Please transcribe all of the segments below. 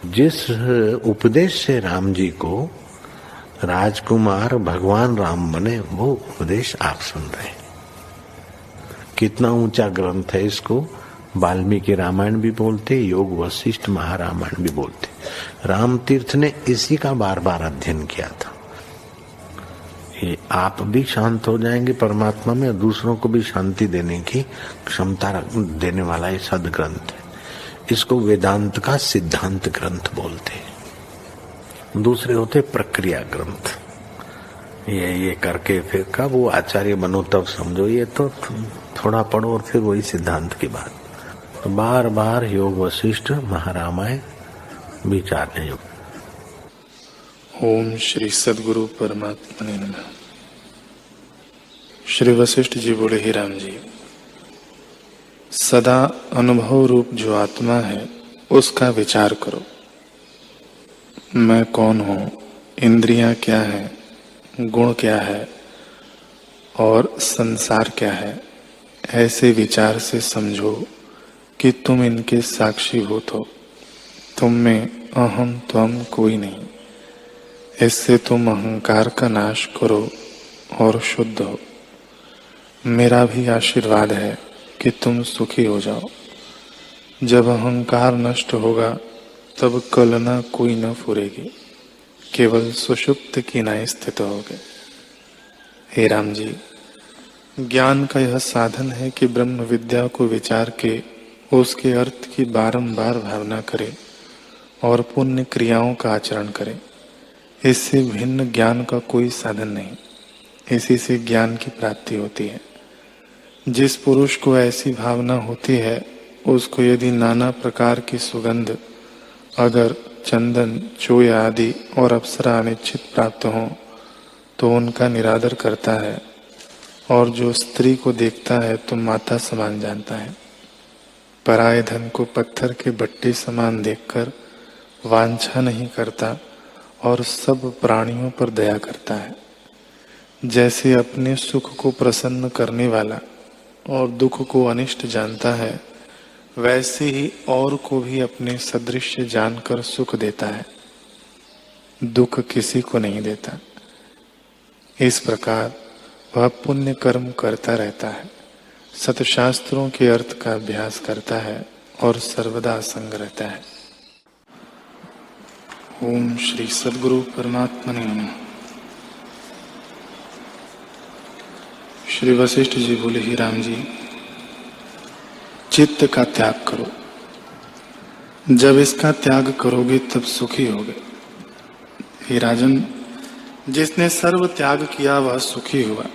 जिस उपदेश से राम जी को राजकुमार भगवान राम बने, वो उपदेश आप सुन रहे हैं। कितना ऊंचा ग्रंथ है। इसको वाल्मीकि रामायण भी बोलते, योग वशिष्ठ महारामायण भी बोलते। राम तीर्थ ने इसी का बार बार अध्ययन किया था। ये आप भी शांत हो जाएंगे परमात्मा में, और दूसरों को भी शांति देने की क्षमता देने वाला ये सदग्रंथ है। इसको वेदांत का सिद्धांत ग्रंथ बोलते हैं। दूसरे होते प्रक्रिया ग्रंथ। ये करके फिर कब वो आचार्य बनो तब समझो, ये तो थोड़ा पढ़ो और फिर वही सिद्धांत की बात। तो बार बार योग वशिष्ठ महारामायण विचारने योग। ओम श्री सद्गुरु परमात्मा ने नमः। श्री वशिष्ठ जी बोले, ही राम जी, सदा अनुभव रूप जो आत्मा है उसका विचार करो। मैं कौन हूँ, इंद्रियां क्या है, गुण क्या है और संसार क्या है, ऐसे विचार से समझो कि तुम इनके साक्षीभूत हो। तुम में अहम त्वम कोई नहीं। इससे तुम अहंकार का नाश करो और शुद्ध हो। मेरा भी आशीर्वाद है कि तुम सुखी हो जाओ। जब अहंकार नष्ट होगा तब कलना कोई न फुरेगी, केवल सुषुप्त की न स्थित होगे। हे राम जी, ज्ञान का यह साधन है कि ब्रह्म विद्या को विचार के उसके अर्थ की बारंबार भावना करे और पुण्य क्रियाओं का आचरण करे। इससे भिन्न ज्ञान का कोई साधन नहीं। इसी से ज्ञान की प्राप्ति होती है। जिस पुरुष को ऐसी भावना होती है, उसको यदि नाना प्रकार की सुगंध, अगर, चंदन, चोया आदि और अप्सरा अनिश्चित प्राप्त हो तो उनका निरादर करता है, और जो स्त्री को देखता है तो माता समान जानता है। पराये धन को पत्थर के बट्टे समान देखकर वांछा नहीं करता और सब प्राणियों पर दया करता है। जैसे अपने सुख को प्रसन्न करने वाला और दुख को अनिष्ट जानता है, वैसे ही और को भी अपने सदृश जानकर सुख देता है, दुख किसी को नहीं देता। इस प्रकार वह पुण्य कर्म करता रहता है, सतशास्त्रों के अर्थ का अभ्यास करता है और सर्वदा संग रहता है। ओम श्री सद्गुरु परमात्मा ने नमः। श्री वशिष्ठ जी बोले, ही राम जी, चित्त का त्याग करो। जब इसका त्याग करोगे तब सुखी होगे। हे राजन, जिसने सर्व त्याग किया वह सुखी हुआ।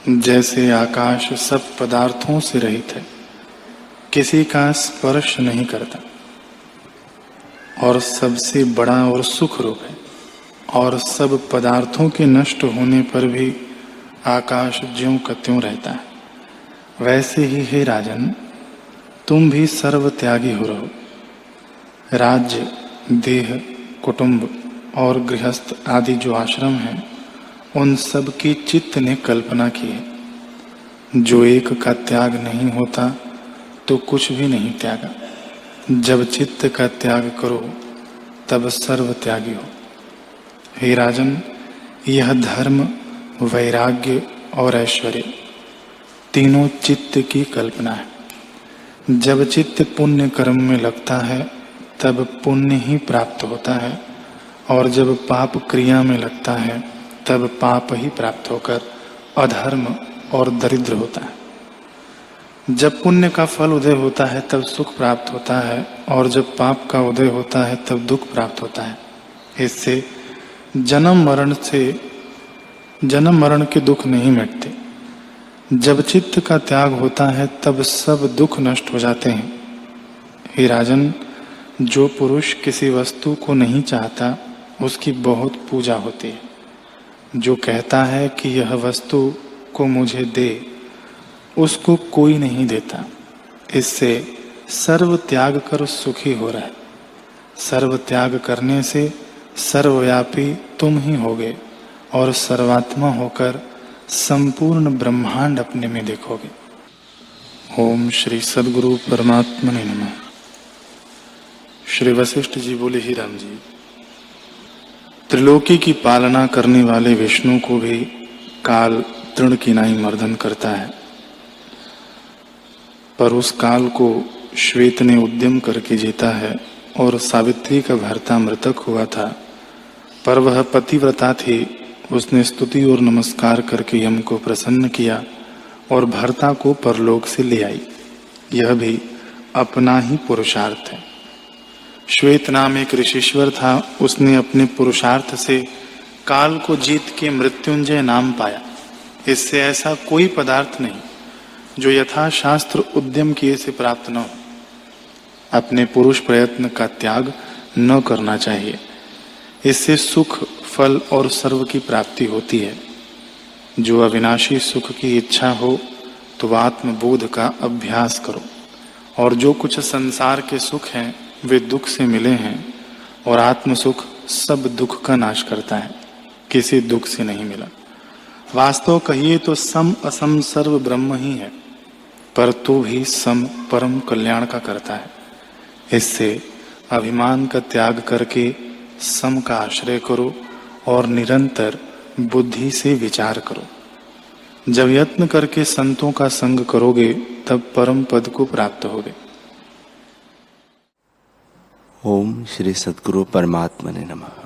जैसे आकाश सब पदार्थों से रहित है, किसी का स्पर्श नहीं करता और सबसे बड़ा और सुख रूप है, और सब पदार्थों के नष्ट होने पर भी आकाश ज्यों का त्यों रहता है, वैसे ही हे राजन, तुम भी सर्व त्यागी हो रहो। राज्य, देह, कुटुंब और गृहस्थ आदि जो आश्रम हैं, उन सब की चित्त ने कल्पना की है। जो एक का त्याग नहीं होता तो कुछ भी नहीं त्यागा। जब चित्त का त्याग करो तब सर्व त्यागी हो। हे राजन, यह धर्म, वैराग्य और ऐश्वर्य तीनों चित्त की कल्पना है। जब चित्त पुण्य कर्म में लगता है तब पुण्य ही प्राप्त होता है, और जब पाप क्रिया में लगता है तब पाप ही प्राप्त होकर अधर्म और दरिद्र होता है। जब पुण्य का फल उदय होता है तब सुख प्राप्त होता है, और जब पाप का उदय होता है तब दुख प्राप्त होता है। इससे जन्म मरण के दुख नहीं मिटते। जब चित्त का त्याग होता है तब सब दुख नष्ट हो जाते हैं। हे राजन, जो पुरुष किसी वस्तु को नहीं चाहता उसकी बहुत पूजा होती है। जो कहता है कि यह वस्तु को मुझे दे, उसको कोई नहीं देता। इससे सर्व त्याग कर सुखी हो रहा है। सर्व त्याग करने से सर्वव्यापी तुम ही होगे और सर्वात्मा होकर संपूर्ण ब्रह्मांड अपने में देखोगे। ओम श्री सद्गुरु परमात्मा ने नमः। श्री वशिष्ठ जी बोले, ही राम जी, त्रिलोकी की पालना करने वाले विष्णु को भी काल तृण किनाई मर्दन करता है, पर उस काल को श्वेत ने उद्यम करके जीता है और सावित्री का भर्ता मृतक हुआ था, पर वह पतिव्रता थी। उसने स्तुति और नमस्कार करके यम को प्रसन्न किया और भर्ता को परलोक से ले आई। यह भी अपना ही पुरुषार्थ है। श्वेत नाम एक ऋषीश्वर था, उसने अपने पुरुषार्थ से काल को जीत के मृत्युंजय नाम पाया। इससे ऐसा कोई पदार्थ नहीं जो यथा शास्त्र उद्यम किए से प्राप्त न हो। अपने पुरुष प्रयत्न का त्याग न करना चाहिए, इससे सुख, फल और सर्व की प्राप्ति होती है। जो अविनाशी सुख की इच्छा हो तो आत्मबोध का अभ्यास करो, और जो कुछ संसार के सुख हैं वे दुख से मिले हैं, और आत्म सुख सब दुख का नाश करता है, किसी दुख से नहीं मिला। वास्तव कहिए तो सम असम सर्व ब्रह्म ही है, पर तो भी सम परम कल्याण का करता है। इससे अभिमान का त्याग करके सम का आश्रय करो और निरंतर बुद्धि से विचार करो। जब यत्न करके संतों का संग करोगे तब परम पद को प्राप्त होगे। ओम श्री सद्गुरु परमात्मने नमः।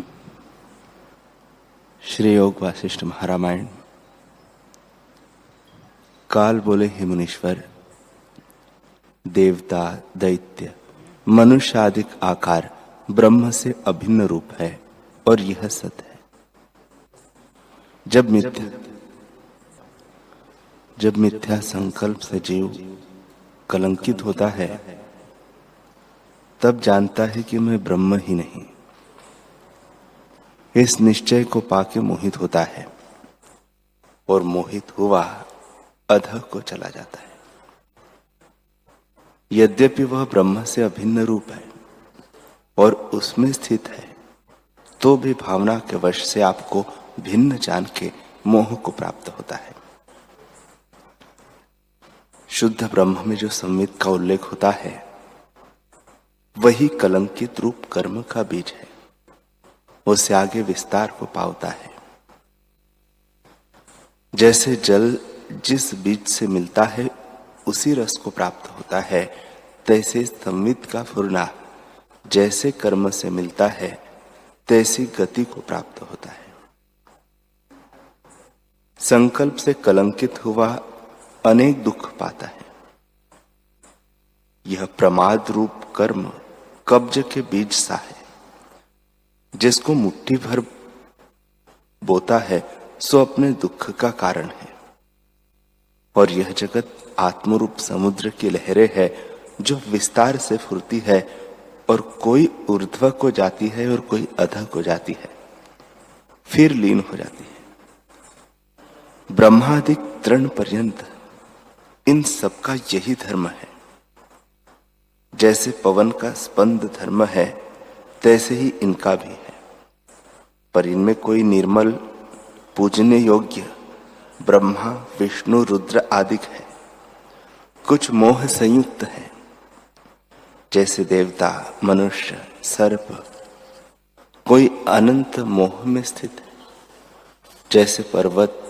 श्री योग वासिष्ठ महारामायण। काल बोले, हे मुनीश्वर, देवता, दैत्य, मनुष्य आदि आकार ब्रह्म से अभिन्न रूप है और यह सत्य है। जब मिथ्या संकल्प से जीव कलंकित होता है तब जानता है कि मैं ब्रह्म ही नहीं। इस निश्चय को पाके मोहित होता है और मोहित हुआ अधः को चला जाता है। यद्यपि वह ब्रह्म से अभिन्न रूप है और उसमें स्थित है, तो भी भावना के वश से आपको भिन्न जान के मोह को प्राप्त होता है। शुद्ध ब्रह्म में जो संवित का उल्लेख होता है वही कलंकित रूप कर्म का बीज है, उससे आगे विस्तार को पाता है। जैसे जल जिस बीज से मिलता है उसी रस को प्राप्त होता है, तैसे संवित का फुरना जैसे कर्म से मिलता है तैसी गति को प्राप्त होता है। संकल्प से कलंकित हुआ अनेक दुख पाता है। यह प्रमाद रूप कर्म कब्ज के बीज सा है, जिसको मुट्ठी भर बोता है सो अपने दुख का कारण है। और यह जगत आत्मरूप समुद्र की लहरें है जो विस्तार से फुरती है, और कोई ऊर्ध्व को जाती है और कोई अधः को जाती है, फिर लीन हो जाती है। ब्रह्मादिक तृण पर्यंत इन सबका यही धर्म है। जैसे पवन का स्पंद धर्म है तैसे ही इनका भी है, पर इनमें कोई निर्मल पूजने योग्य ब्रह्मा, विष्णु, रुद्र आदि है, कुछ मोह संयुक्त है। जैसे देवता, मनुष्य, सर्प कोई अनंत मोह में स्थित है। जैसे पर्वत,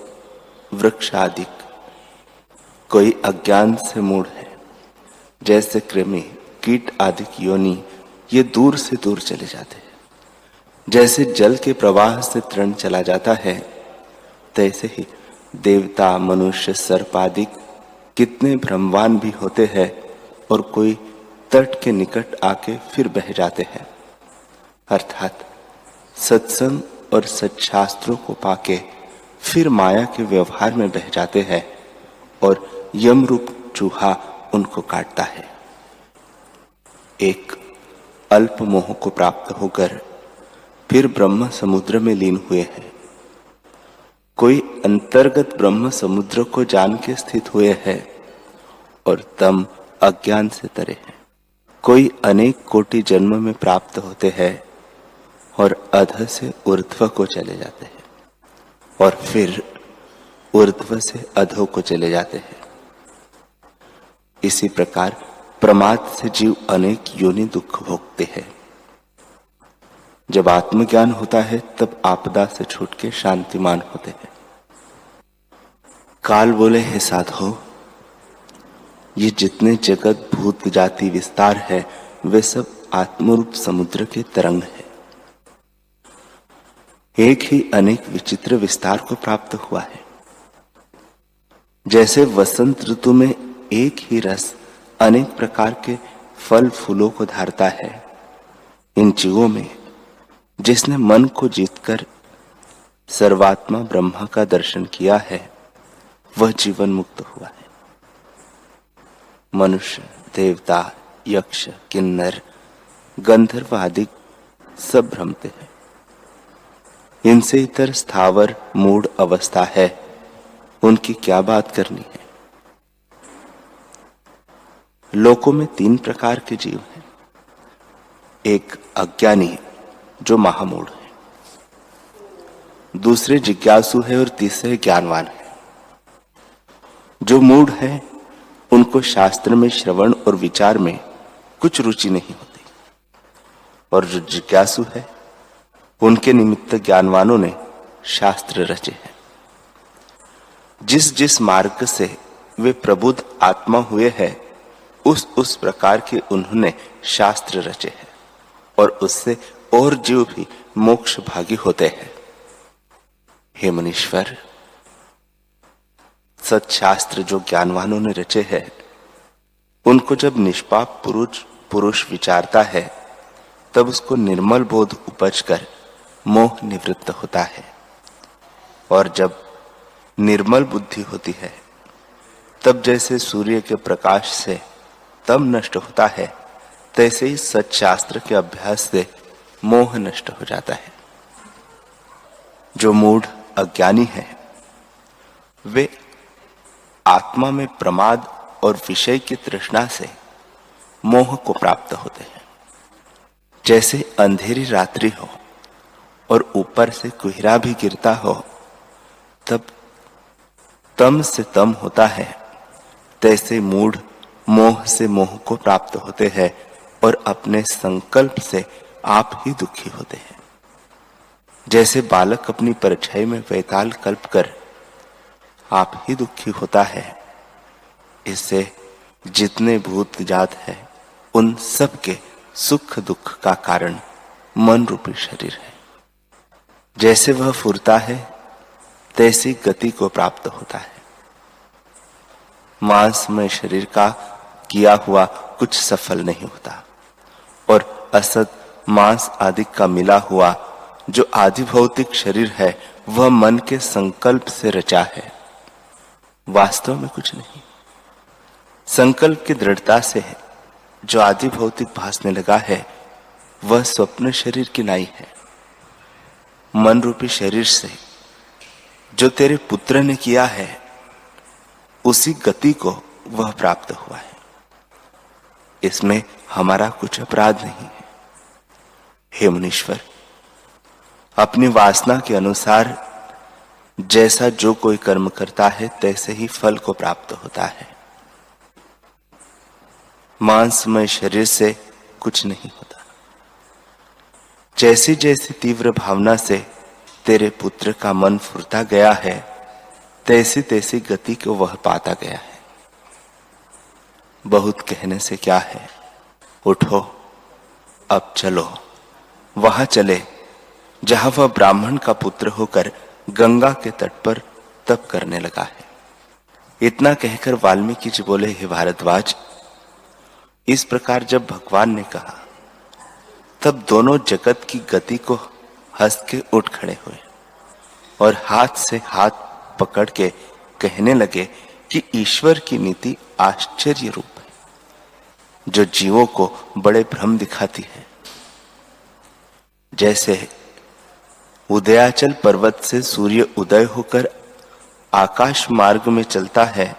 वृक्ष आदि कोई अज्ञान से मूढ़ है। जैसे कृमि, कीट आदि योनि ये दूर से दूर चले जाते हैं। जैसे जल के प्रवाह से तृण चला जाता है, तैसे ही देवता, मनुष्य, सर्प आदि कितने भ्रमवान भी होते हैं और कोई तट के निकट आके फिर बह जाते हैं। अर्थात सत्संग और सत्शास्त्रों को पाके फिर माया के व्यवहार में बह जाते हैं और यम रूप चूहा उनको काटता है। एक अल्प मोह को प्राप्त होकर फिर ब्रह्म समुद्र में लीन हुए हैं। कोई अंतर्गत ब्रह्म समुद्र को जान के स्थित हुए हैं और तम अज्ञान से तरे हैं। कोई अनेक कोटि जन्म में प्राप्त होते हैं और अध से ऊर्ध्व को चले जाते हैं और फिर ऊर्ध्व से अधो को चले जाते हैं। इसी प्रकार प्रमाद से जीव अनेक योनि दुख भोगते हैं। जब आत्मज्ञान होता है तब आपदा से छूट के शांतिमान होते हैं। काल बोले, हे साधो, ये जितने जगत भूत जाति विस्तार है वे सब आत्मरूप समुद्र के तरंग है। एक ही अनेक विचित्र विस्तार को प्राप्त हुआ है। जैसे वसंत ऋतु में एक ही रस अनेक प्रकार के फल फूलों को धारता है, इन जीवों में जिसने मन को जीतकर सर्वात्मा ब्रह्मा का दर्शन किया है वह जीवन मुक्त हुआ है। मनुष्य, देवता, यक्ष, किन्नर, गंधर्व आदि सब भ्रमते हैं। इनसे इतर स्थावर मूढ़ अवस्था है, उनकी क्या बात करनी है। लोकों में 3 प्रकार के जीव हैं। एक अज्ञानी जो महामूढ़ है, दूसरे जिज्ञासु है और तीसरे ज्ञानवान है। जो मूढ़ है उनको शास्त्र में श्रवण और विचार में कुछ रुचि नहीं होती, और जो जिज्ञासु है उनके निमित्त ज्ञानवानों ने शास्त्र रचे हैं। जिस जिस मार्ग से वे प्रबुद्ध आत्मा हुए हैं उस प्रकार के उन्होंने शास्त्र रचे हैं, और उससे और जीव भी मोक्ष भागी होते हैं। हे मुनीश्वर, सत्शास्त्र जो ज्ञानवानों ने रचे हैं उनको जब निष्पाप पुरुष विचारता है तब उसको निर्मल बोध उपज कर मोह निवृत्त होता है, और जब निर्मल बुद्धि होती है तब जैसे सूर्य के प्रकाश से तम नष्ट होता है, तैसे ही सत्शास्त्र के अभ्यास से मोह नष्ट हो जाता है। जो मूढ़ अज्ञानी है वे आत्मा में प्रमाद और विषय की तृष्णा से मोह को प्राप्त होते हैं। जैसे अंधेरी रात्रि हो और ऊपर से कोहरा भी गिरता हो तब तम से तम होता है, तैसे मूढ़ मोह से मोह को प्राप्त होते हैं और अपने संकल्प से आप ही दुखी होते हैं। जैसे बालक अपनी परछाई में वैताल कल्प कर आप ही दुखी होता है, इससे जितने भूत जात है उन सब के सुख दुख का कारण मन रूपी शरीर है। जैसे वह फुरता है तैसी गति को प्राप्त होता है। मांस में शरीर का किया हुआ कुछ सफल नहीं होता, और असत मांस आदि का मिला हुआ जो आदि भौतिक शरीर है वह मन के संकल्प से रचा है, वास्तव में कुछ नहीं। संकल्प की दृढ़ता से जो आदि भौतिक भासने लगा है वह स्वप्न शरीर की नाई है। मन रूपी शरीर से जो तेरे पुत्र ने किया है उसी गति को वह प्राप्त हुआ है, इसमें हमारा कुछ अपराध नहीं है। हे मुनीश्वर, अपनी वासना के अनुसार जैसा जो कोई कर्म करता है तैसे ही फल को प्राप्त होता है। मांसमय शरीर से कुछ नहीं होता। जैसी जैसी तीव्र भावना से तेरे पुत्र का मन फुरता गया है तैसी तैसी गति को वह पाता गया है। बहुत कहने से क्या है, उठो अब चलो, वहां चले जहां वह ब्राह्मण का पुत्र होकर गंगा के तट पर तप करने लगा है। इतना कहकर वाल्मीकि जी बोले, हे भारद्वाज, इस प्रकार जब भगवान ने कहा तब दोनों जगत की गति को हंस के उठ खड़े हुए और हाथ से हाथ पकड़ के कहने लगे कि ईश्वर की नीति आश्चर्य रूप है, जो जीवों को बड़े भ्रम दिखाती है। जैसे उदयाचल पर्वत से सूर्य उदय होकर आकाश मार्ग में चलता है,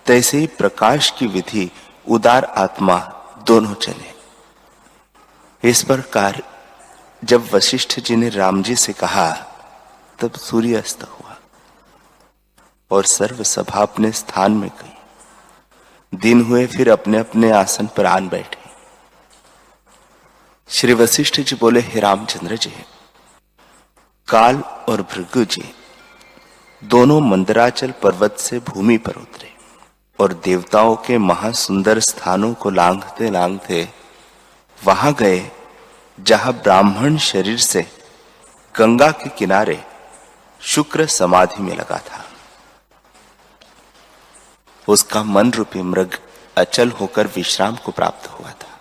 तैसे ही प्रकाश की विधि उदार आत्मा दोनों चले। इस प्रकार जब वशिष्ठ जी ने राम जी से कहा तब सूर्य अस्त हुआ और सर्व सभा अपने स्थान में गई। दिन हुए फिर अपने अपने आसन पर आन बैठे। श्री वशिष्ठ जी बोले, हे रामचंद्र जी, काल और भृगु जी दोनों मंदराचल पर्वत से भूमि पर उतरे और देवताओं के महासुंदर स्थानों को लांघते लांघते वहां गए जहां ब्राह्मण शरीर से गंगा के किनारे शुक्र समाधि में लगा था। उसका मन रूपी मृग अचल होकर विश्राम को प्राप्त हुआ था।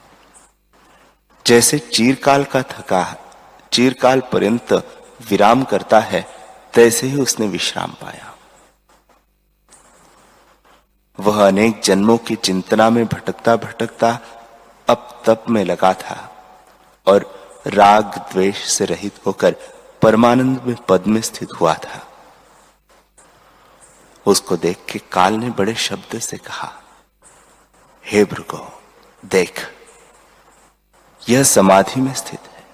जैसे चीरकाल का थका चीरकाल पर्यंत विराम करता है, तैसे ही उसने विश्राम पाया। वह अनेक जन्मों की चिंतना में भटकता भटकता अब तप में लगा था और राग द्वेष से रहित होकर परमानंद में पद में स्थित हुआ था। उसको देख के काल ने बड़े शब्द से कहा, हे भृगु, देख, यह समाधि में स्थित है,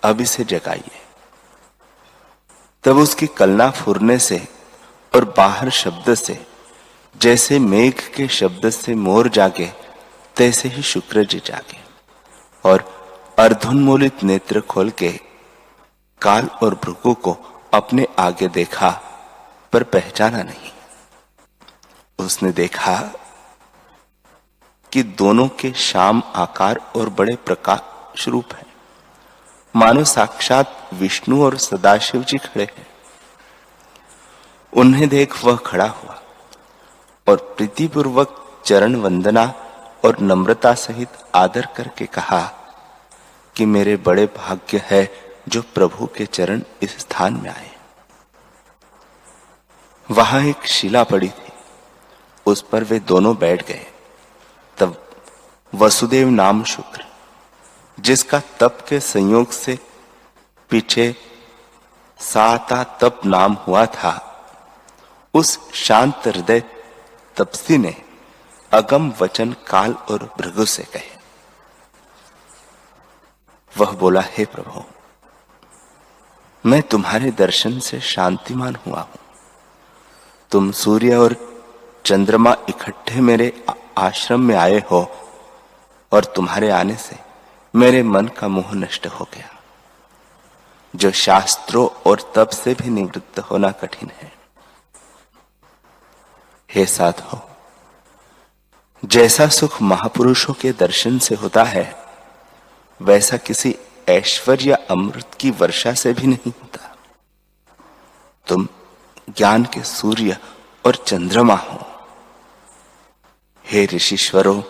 अब इसे जगाइए। तब उसकी कलना फुरने से और बाहर शब्द से, जैसे मेघ के शब्द से मोर जागे, तैसे ही शुक्र जी जागे और अर्धोन्मूलित नेत्र खोल के काल और भृगु को अपने आगे देखा, पर पहचाना नहीं। उसने देखा कि दोनों के श्याम आकार और बड़े प्रकाश रूप है, मानो साक्षात विष्णु और सदाशिव जी खड़े हैं। उन्हें देख वह खड़ा हुआ और प्रीतिपूर्वक चरण वंदना और नम्रता सहित आदर करके कहा कि मेरे बड़े भाग्य है जो प्रभु के चरण इस स्थान में आए। वहां एक शिला पड़ी थी, उस पर वे दोनों बैठ गए। तब वसुदेव नाम शुक्र, जिसका तप के संयोग से पीछे साता तप नाम हुआ था, उस शांत हृदय तपसी ने अगम वचन काल और भृगु से कहे। वह बोला, हे प्रभु, मैं तुम्हारे दर्शन से शांतिमान हुआ हूं। तुम सूर्य और चंद्रमा इकट्ठे मेरे आश्रम में आए हो और तुम्हारे आने से मेरे मन का मोह नष्ट हो गया, जो शास्त्रों और तप से भी निवृत्त होना कठिन है। हे साधो, जैसा सुख महापुरुषों के दर्शन से होता है, वैसा किसी ऐश्वर्य अमृत की वर्षा से भी नहीं होता। तुम ज्ञान के सूर्य और चंद्रमा हो। हे ऋषिश्वरों,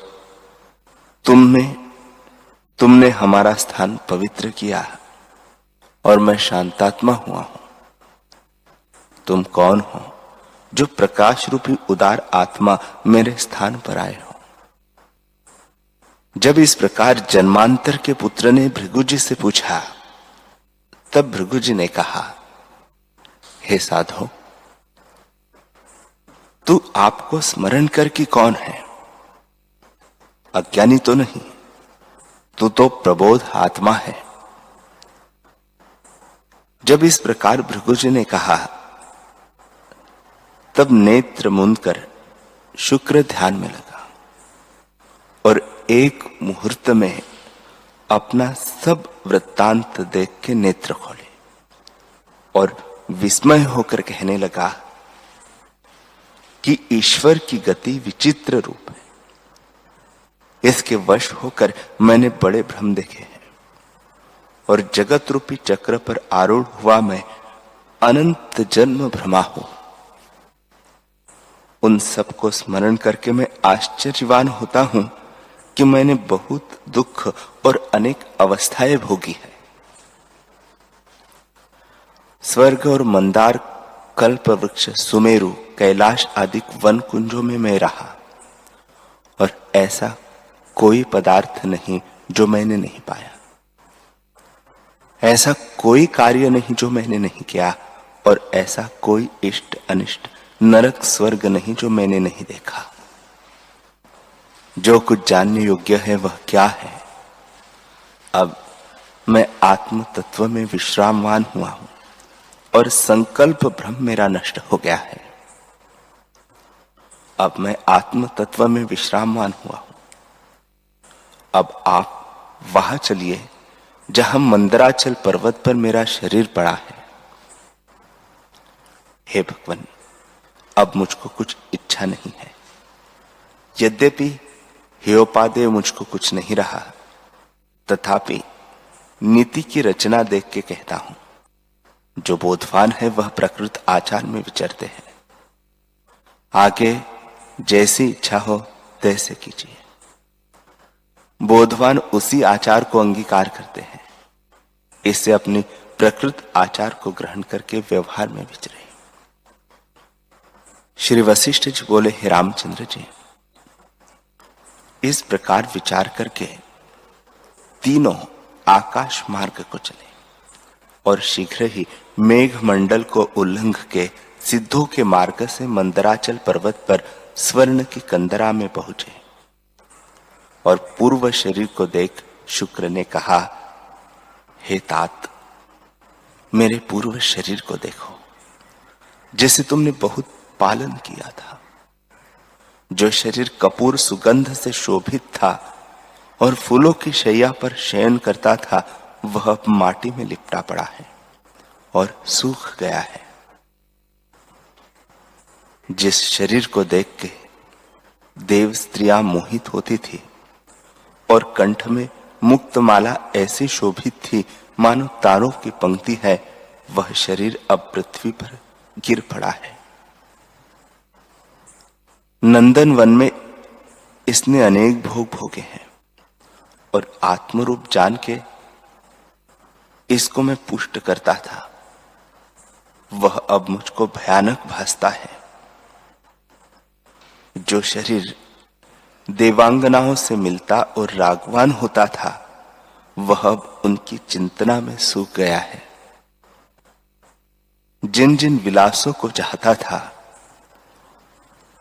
तुमने हमारा स्थान पवित्र किया और मैं शांतात्मा हुआ हूं। तुम कौन हो जो प्रकाश रूपी उदार आत्मा मेरे स्थान पर आए हो? जब इस प्रकार जन्मांतर के पुत्र ने भृगु जी से पूछा, तब भृगु जी ने कहा, हे साधो, तू आपको स्मरण करके कौन है? अज्ञानी तो नहीं, तू तो प्रबोध आत्मा है। जब इस प्रकार भृगु जी ने कहा, तब नेत्र मूंद कर शुक्र ध्यान में लगा और एक मुहूर्त में अपना सब वृत्तांत देख के नेत्र खोले और विस्मय होकर कहने लगा कि ईश्वर की गति विचित्र रूप है। इसके वश होकर मैंने बड़े भ्रम देखे हैं और जगत रूपी चक्र पर आरूढ़ हुआ मैं अनंत जन्म भ्रमा हूं। उन सबको स्मरण करके मैं आश्चर्यवान होता हूं कि मैंने बहुत दुख और अनेक अवस्थाएं भोगी है। स्वर्ग और मंदार, कल्प वृक्ष, सुमेरु, कैलाश आदि वन कुंजों में मैं रहा और ऐसा कोई पदार्थ नहीं जो मैंने नहीं पाया। ऐसा कोई कार्य नहीं जो मैंने नहीं किया और ऐसा कोई इष्ट अनिष्ट, नरक स्वर्ग नहीं जो मैंने नहीं देखा। जो कुछ जानने योग्य है वह क्या है? अब मैं आत्म तत्व में विश्रामवान हुआ हूं और संकल्प भ्रम मेरा नष्ट हो गया है। अब मैं आत्म तत्व में विश्रामवान हुआ हूं। अब आप वहां चलिए जहां मंदराचल पर्वत पर मेरा शरीर पड़ा है। हे भगवान, अब मुझको कुछ इच्छा नहीं है। यद्यपि हेयोपादेय मुझको कुछ नहीं रहा, तथापि नीति की रचना देख के कहता हूं, जो बोधवान है वह प्रकृत आचार में विचरते हैं। आगे जैसी इच्छा हो तैसे कीजिए। बोधवान उसी आचार को अंगीकार करते हैं। इससे अपनी प्रकृत आचार को ग्रहण करके व्यवहार में विचरे। श्री वशिष्ठ जी बोले, हे रामचंद्र जी, इस प्रकार विचार करके तीनों आकाश मार्ग को चले और शीघ्र ही मेघमंडल को उल्लंघ के सिद्धों के मार्ग से मंदराचल पर्वत पर स्वर्ण की कंदरा में पहुंचे। और पूर्व शरीर को देख शुक्र ने कहा, हे तात, मेरे पूर्व शरीर को देखो, जिसे तुमने बहुत पालन किया था। जो शरीर कपूर सुगंध से शोभित था और फूलों की शैया पर शयन करता था, वह अब माटी में लिपटा पड़ा है और सूख गया है। जिस शरीर को देख के देव स्त्रियां मोहित होती थी और कंठ में मुक्तमाला ऐसी शोभित थी मानो तारों की पंक्ति है, वह शरीर अब पृथ्वी पर गिर पड़ा है। नंदन वन में इसने अनेक भोग भोगे हैं और आत्मरूप जान के इसको मैं पुष्ट करता था, वह अब मुझको भयानक भासता है। जो शरीर देवांगनाओं से मिलता और रागवान होता था, वह अब उनकी चिंतना में सूख गया है। जिन जिन विलासों को चाहता था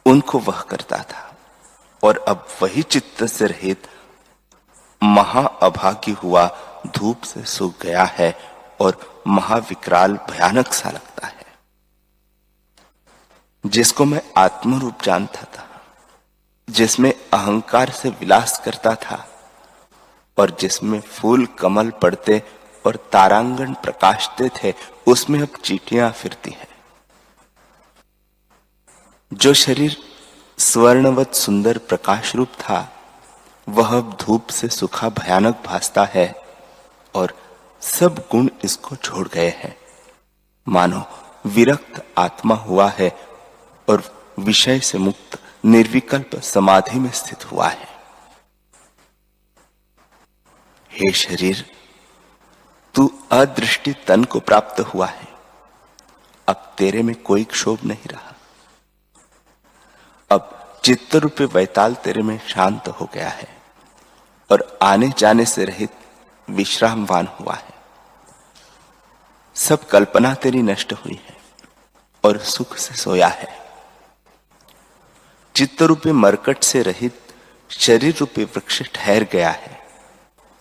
उनको वह करता था और अब वही चित्त से रहित महाअभागी हुआ धूप से सूख गया है और महाविकराल भयानक सा लगता है। जिसको मैं आत्मरूप जानता था, जिसमें अहंकार से विलास करता था और जिसमें फूल कमल पड़ते और तारांगण प्रकाशते थे, उसमें अब चींटियां फिरती हैं। जो शरीर स्वर्णवत सुंदर प्रकाश रूप था, वह अब धूप से सूखा भयानक भासता है और सब गुण इसको छोड़ गए हैं, मानो विरक्त आत्मा हुआ है और विषय से मुक्त निर्विकल्प समाधि में स्थित हुआ है। हे शरीर, तू अदृष्टि तन को प्राप्त हुआ है। अब तेरे में कोई क्षोभ नहीं रहा। अब चित्त रूपी वैताल तेरे में शांत हो गया है और आने जाने से रहित विश्रामवान हुआ है। सब कल्पना तेरी नष्ट हुई है और सुख से सोया है। चित्त रूपी मरकट से रहित शरीर रूपी वृक्ष ठहर गया है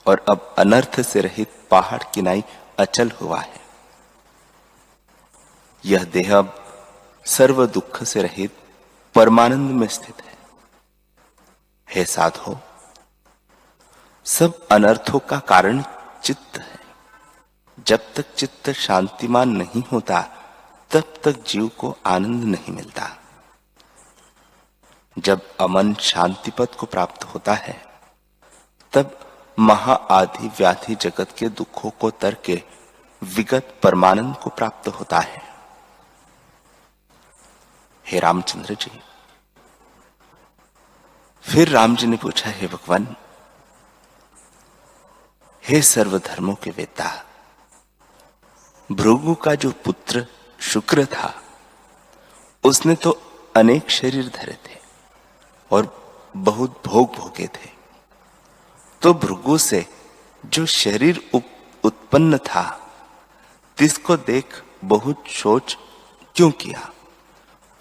और अब अनर्थ से रहित पहाड़ किनाई अचल हुआ है। यह देह अब सर्व दुख से रहित परमानंद में स्थित है। हे साधो, सब अनर्थों का कारण चित्त है। जब तक चित्त शांतिमान नहीं होता, तब तक जीव को आनंद नहीं मिलता। जब अमन शांति पद को प्राप्त होता है, तब महा आदि व्याधि जगत के दुखों को तर के विगत परमानंद को प्राप्त होता है। हे रामचंद्र जी, फिर राम जी ने पूछा, हे भगवान, हे सर्वधर्मों के वेता, भृगु का जो पुत्र शुक्र था, उसने तो अनेक शरीर धरे थे और बहुत भोग भोगे थे। तो भृगु से जो शरीर उत्पन्न था, तिसको देख बहुत सोच क्यों किया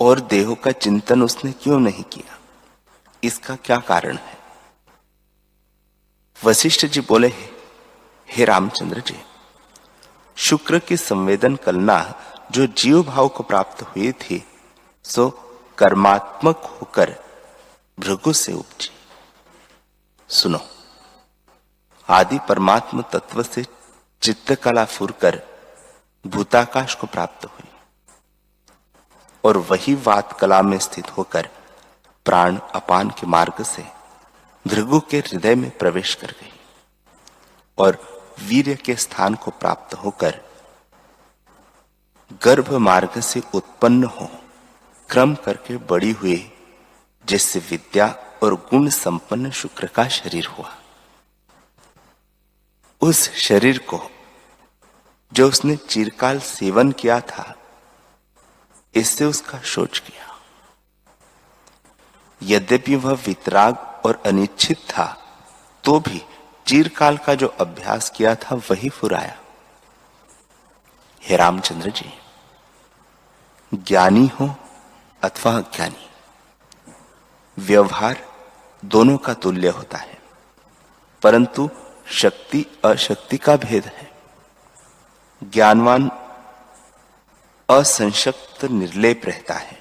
और देहों का चिंतन उसने क्यों नहीं किया? इसका क्या कारण है? वशिष्ठ जी बोले, हे रामचंद्र जी, शुक्र की संवेदन कलना जो जीव भाव को प्राप्त हुई थी, सो कर्मात्मक होकर भृगु से उपजी। सुनो, आदि परमात्म तत्व से चित्तकला फुरकर भूताकाश को प्राप्त हुई और वही वात कला में स्थित होकर प्राण अपान के मार्ग से भृगु के हृदय में प्रवेश कर गई और वीर्य के स्थान को प्राप्त होकर गर्भ मार्ग से उत्पन्न हो क्रम करके बड़ी हुई, जिससे विद्या और गुण संपन्न शुक्र का शरीर हुआ। उस शरीर को जो उसने चिरकाल सेवन किया था, इससे उसका शोच किया। यद्यपि वह वितराग और अनिच्छित था, तो भी चिरकाल का जो अभ्यास किया था वही फुराया। हे रामचंद्र जी, ज्ञानी हो अथवा अज्ञानी, व्यवहार दोनों का तुल्य होता है, परंतु शक्ति अशक्ति का भेद है। ज्ञानवान असंशक्त निर्लेप रहता है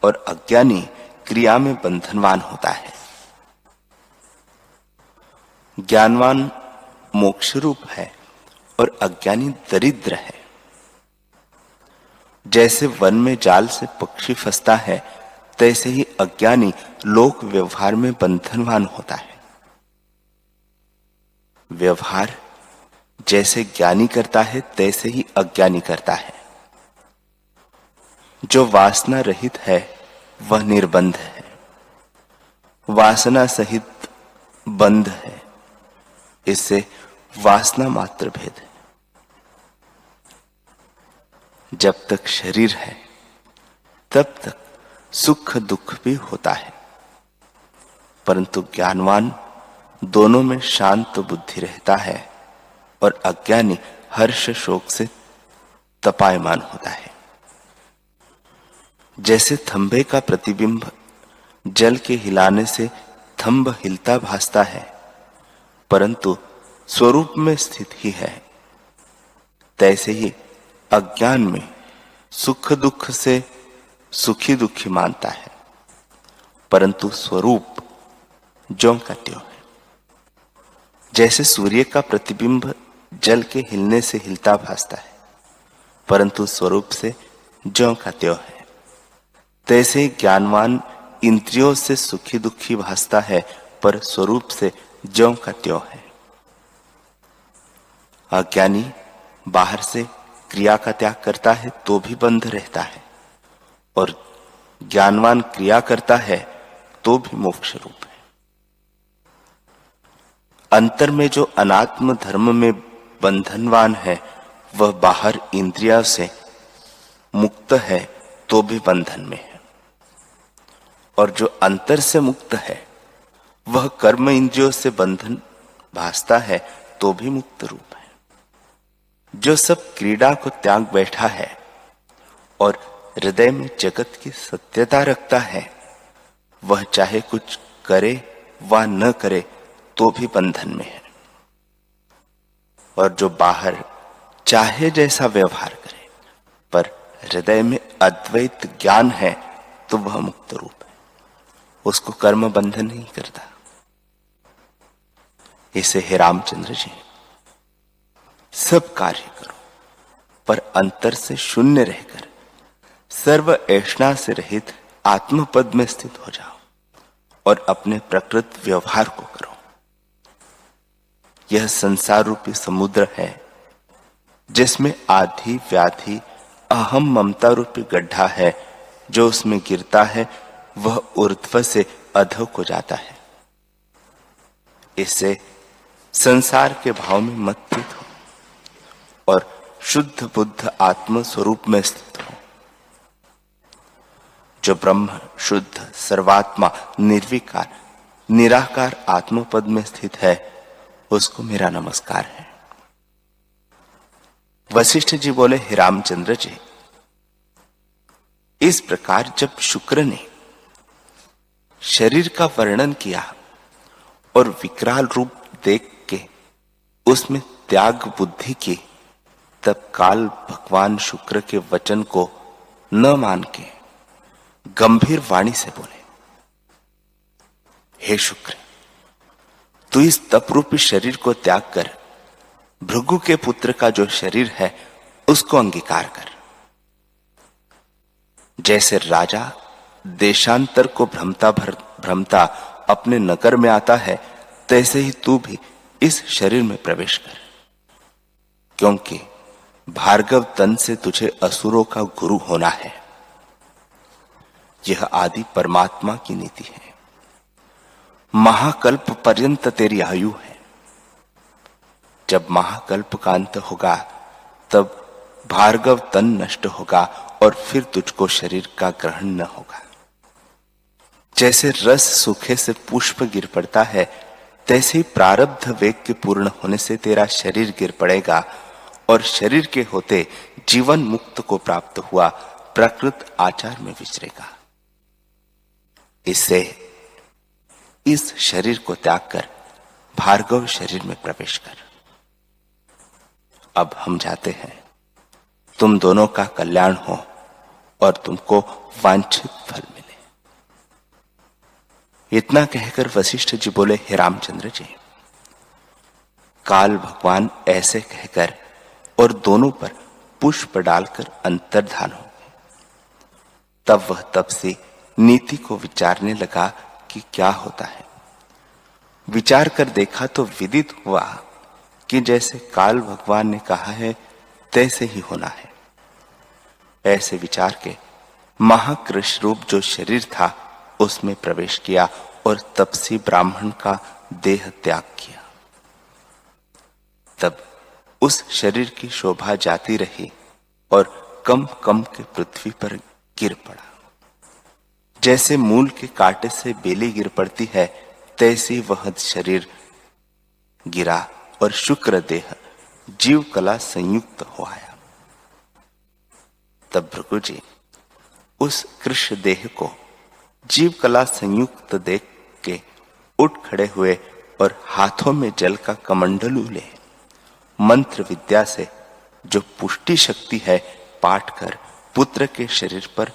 और अज्ञानी क्रिया में बंधनवान होता है। ज्ञानवान मोक्ष रूप है और अज्ञानी दरिद्र है। जैसे वन में जाल से पक्षी फंसता है, तैसे ही अज्ञानी लोक व्यवहार में बंधनवान होता है। व्यवहार जैसे ज्ञानी करता है, तैसे ही अज्ञानी करता है। जो वासना रहित है वह निर्बंध है, वासना सहित बंध है। इससे वासना मात्र भेद है। जब तक शरीर है तब तक सुख दुख भी होता है, परंतु ज्ञानवान दोनों में शांत बुद्धि रहता है और अज्ञानी हर्ष शोक से तपायमान होता है। जैसे थंभे का प्रतिबिंब जल के हिलाने से थंभ हिलता भासता है, परंतु स्वरूप में स्थित ही है, तैसे ही अज्ञान में सुख दुख से सुखी दुखी मानता है, परंतु स्वरूप ज्यों का त्यों है। जैसे सूर्य का प्रतिबिंब जल के हिलने से हिलता भासता है, परंतु स्वरूप से ज्यों का त्यों है, तैसे ज्ञानवान इंद्रियों से सुखी दुखी भासता है, पर स्वरूप से ज्यों का त्यों है। अज्ञानी बाहर से क्रिया का त्याग करता है तो भी बंध रहता है, और ज्ञानवान क्रिया करता है तो भी मोक्ष रूप है। अंतर में जो अनात्म धर्म में बंधनवान है, वह बाहर इंद्रियों से मुक्त है तो भी बंधन में है, और जो अंतर से मुक्त है वह कर्म इंद्रियों से बंधन भासता है तो भी मुक्त रूप है। जो सब क्रीड़ा को त्याग बैठा है और हृदय में जगत की सत्यता रखता है, वह चाहे कुछ करे व न करे तो भी बंधन में है, और जो बाहर चाहे जैसा व्यवहार करे पर हृदय में अद्वैत ज्ञान है तो वह मुक्त रूप है, उसको कर्म बंधन नहीं करता। इसे हे रामचंद्र जी, सब कार्य करो पर अंतर से शून्य रहकर सर्व ऐष्णा से रहित आत्मपद में स्थित हो जाओ और अपने प्रकृत व्यवहार को करो। यह संसार रूपी समुद्र है, जिसमें आधि व्याधि अहम ममता रूपी गड्ढा है। जो उसमें गिरता है वह ऊर्ध्व से अधो को जाता है। इससे संसार के भाव में मत स्थित हो और शुद्ध बुद्ध आत्म स्वरूप में स्थित हो। जो ब्रह्म शुद्ध सर्वात्मा निर्विकार निराकार आत्मपद में स्थित है, उसको मेरा नमस्कार है। वशिष्ठ जी बोले, हे रामचंद्र जी, इस प्रकार जब शुक्र ने शरीर का वर्णन किया और विकराल रूप देख के उसमें त्याग बुद्धि की, तब काल भगवान शुक्र के वचन को न मान के गंभीर वाणी से बोले, हे शुक्र, तू इस तप रूपी शरीर को त्याग कर भृगु के पुत्र का जो शरीर है उसको अंगीकार कर। जैसे राजा देशांतर को भ्रमता अपने नगर में आता है, तैसे ही तू भी इस शरीर में प्रवेश कर, क्योंकि भार्गव तन से तुझे असुरों का गुरु होना है। यह आदि परमात्मा की नीति है। महाकल्प पर्यंत तेरी आयु है। जब महाकल्प का अंत होगा तब भार्गव तन नष्ट होगा और फिर तुझको शरीर का ग्रहण न होगा। जैसे रस सूखे से पुष्प गिर पड़ता है, तैसे ही प्रारब्ध वेग के पूर्ण होने से तेरा शरीर गिर पड़ेगा और शरीर के होते जीवन मुक्त को प्राप्त हुआ प्रकृत आचार में विचरेगा। इससे इस शरीर को त्याग कर भार्गव शरीर में प्रवेश कर। अब हम जाते हैं, तुम दोनों का कल्याण हो और तुमको वांछित फल मिले। इतना कहकर वशिष्ठ जी बोले, हे रामचंद्र जी, काल भगवान ऐसे कहकर और दोनों पर पुष्प डालकर अंतर्धान हो गए। तब वह तपसी नीति को विचारने लगा कि क्या होता है। विचार कर देखा तो विदित हुआ कि जैसे काल भगवान ने कहा है तैसे ही होना है। ऐसे विचार के महाकृष रूप जो शरीर था उसमें प्रवेश किया और तपसी ब्राह्मण का देह त्याग किया। तब उस शरीर की शोभा जाती रही और कम कम के पृथ्वी पर गिर पड़ा। जैसे मूल के कांटे से बेली गिर पड़ती है, तैसी वह शरीर गिरा और शुक्र देह जीव कला संयुक्त हो आया। तब भृगु जी उस कृष्ण देह को जीव कला संयुक्त देख के उठ खड़े हुए और हाथों में जल का कमंडलू ले मंत्र विद्या से जो पुष्टि शक्ति है पाठ कर पुत्र के शरीर पर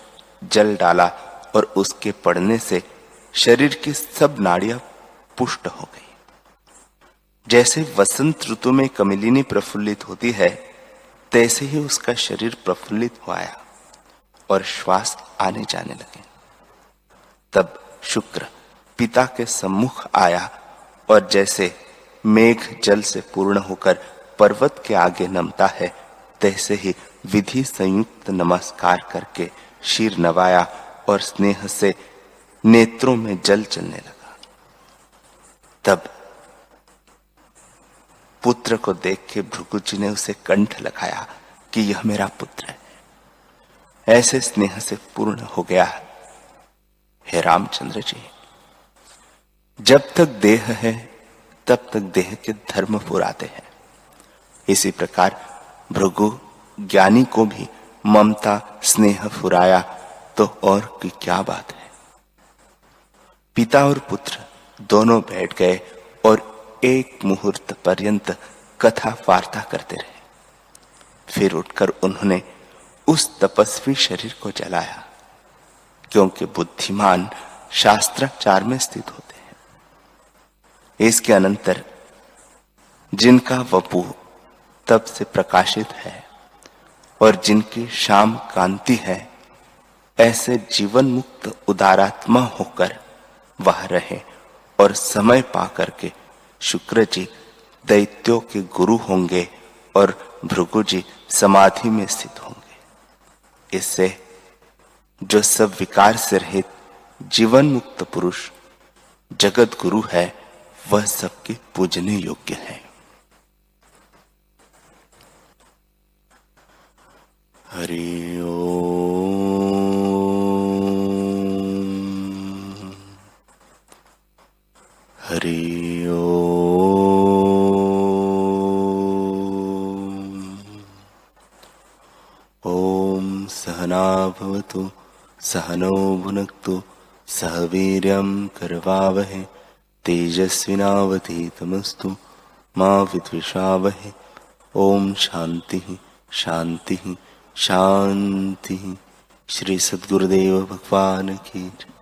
जल डाला और उसके पड़ने से शरीर की सब नाड़ियां पुष्ट हो गई। जैसे वसंत ऋतु में कमलिनी प्रफुल्लित होती है, तैसे ही उसका शरीर प्रफुल्लित हो आया और श्वास आने जाने लगे। तब शुक्र पिता के सम्मुख आया और जैसे मेघ जल से पूर्ण होकर पर्वत के आगे नमता है, तैसे ही विधि संयुक्त नमस्कार करके शीर नवाया और स्नेह से नेत्रों में जल चलने लगा। तब पुत्र को देख के भृगु जी ने उसे कंठ लगाया कि यह मेरा पुत्र है। ऐसे स्नेह से पूर्ण हो गया। हे रामचंद्र जी, जब तक देह है तब तक देह के धर्म पुराते हैं। इसी प्रकार भृगु ज्ञानी को भी ममता स्नेह फुराया तो और की क्या बात है। पिता और पुत्र दोनों बैठ गए और एक मुहूर्त पर्यंत कथा वार्ता करते रहे। फिर उठकर उन्होंने उस तपस्वी शरीर को जलाया, क्योंकि बुद्धिमान शास्त्राचार में स्थित होते हैं। इसके अनंतर जिनका वपु तप से प्रकाशित है और जिनकी शाम कांति है, ऐसे जीवन मुक्त उदारात्मा होकर वह रहे और समय पा करके शुक्र जी दैत्यों के गुरु होंगे और भृगु जी समाधि में स्थित होंगे। इससे जो सब विकार से रहित जीवन मुक्त पुरुष जगत गुरु है, वह सबके पूजने योग्य है। हरि ओम। हरि ओम। ओम सहना भवतु सहनौ भुनक्तु सह वीर्यं करवावहै तेजस्विनावधीतमस्तु मा विद्विषावहै। ओम शांति शांति शांति। श्री सद्गुरुदेव भगवान की जय।